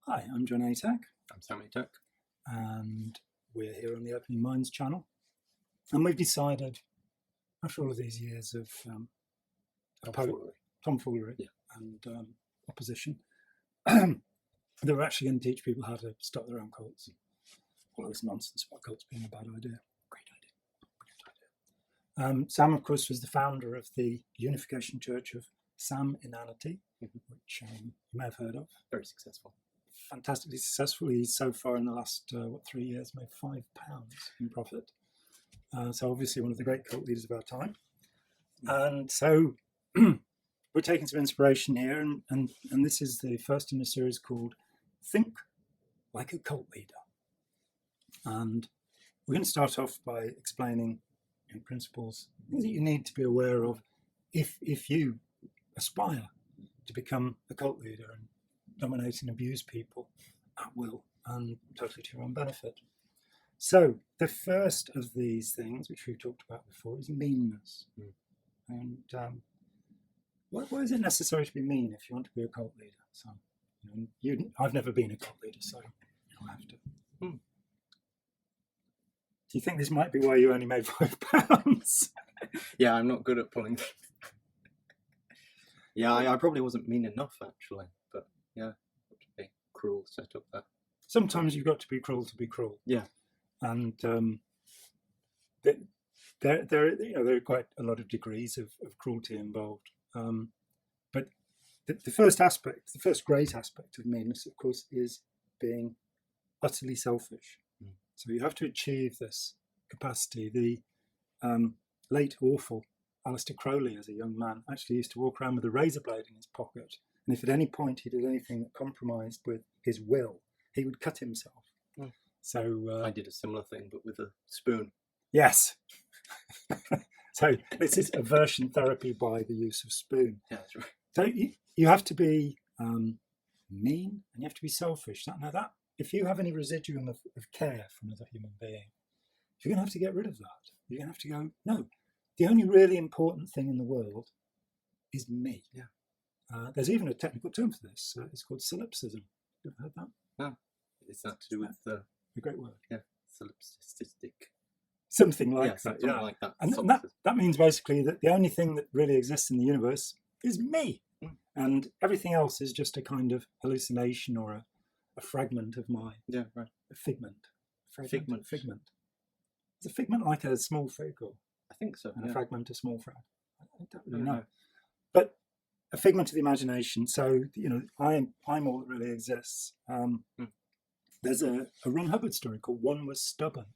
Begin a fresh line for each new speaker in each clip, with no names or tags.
Hi, I'm John Atack,
I'm Sam Atack.
and we're here on the Opening Minds channel. And we've decided, after all of these years of tomfoolery and opposition, that we're actually going to teach people how to start their own cults. All of this nonsense about cults being a bad idea. Great idea. Sam, of course, was the founder of the Unification Church of Sam Inanity, which you may have heard of.
Very successful.
Fantastically successful. He's so far in the last 3 years made £5 in profit. So obviously one of the great cult leaders of our time. And so we're taking some inspiration here, and this is the first in a series called Think Like a Cult Leader. And we're going to start off by explaining principles that you need to be aware of if you aspire to become a cult leader and dominate and abuse people at will and totally to your own benefit. So the first of these things, which we've talked about before, is meanness. And why is it necessary to be mean if you want to be a cult leader? So, I've never been a cult leader, so you don't have to. Do you think this might be why you only made £5?
Yeah, I'm not good at pulling. Yeah, I probably wasn't mean enough, actually. But yeah, got to be cruel set up there.
Sometimes you've got to be cruel to be cruel.
Yeah.
And there are quite a lot of degrees of cruelty involved. But the first great aspect of meanness, of course, is being utterly selfish. So you have to achieve this capacity. The late awful Aleister Crowley, as a young man, actually used to walk around with a razor blade in his pocket. And if at any point he did anything that compromised with his will, he would cut himself. So
I did a similar thing, but with a spoon.
Yes. So this is aversion therapy by the use of spoon.
Yeah, that's right.
So you have to be mean, and you have to be selfish. Now that if you have any residuum of care for another human being, you're going to have to get rid of that. You're going to have to go, no, the only really important thing in the world is me.
Yeah.
There's even a technical term for this. It's called solipsism. You ever heard that?
No. Is that to do with the
great word?
Yeah, solipsistic.
Something like that.
Something like that.
And that means basically that the only thing that really exists in the universe is me. And everything else is just a kind of hallucination or a fragment of my
right.
A figment.
Figment.
Is a figment like a small fig, or
I think so.
And a fragment a small frag? I don't really know. But a figment of the imagination. So I'm all that really exists. There's a Ron Hubbard story called One Was Stubborn,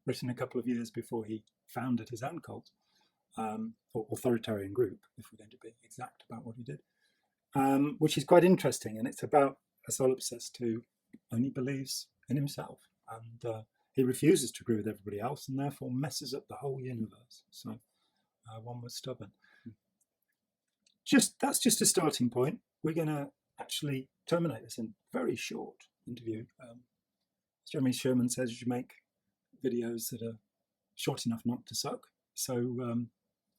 written a couple of years before he founded his own cult, or authoritarian group, if we're going to be exact about what he did, which is quite interesting. And it's about a solipsist who only believes in himself, and he refuses to agree with everybody else, and therefore messes up the whole universe. So One Was Stubborn. That's just a starting point. We're going to actually terminate this in a very short interview. As Jeremy Sherman says, you make videos that are short enough not to suck. So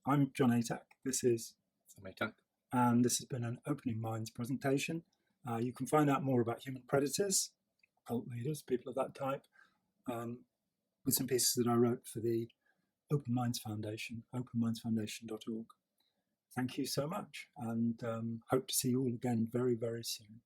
I'm John Atack. This is
Sam Atack.
And this has been an Opening Minds presentation. You can find out more about human predators, cult leaders, people of that type, with some pieces that I wrote for the Open Minds Foundation, openmindsfoundation.org. Thank you so much, and hope to see you all again very, very soon.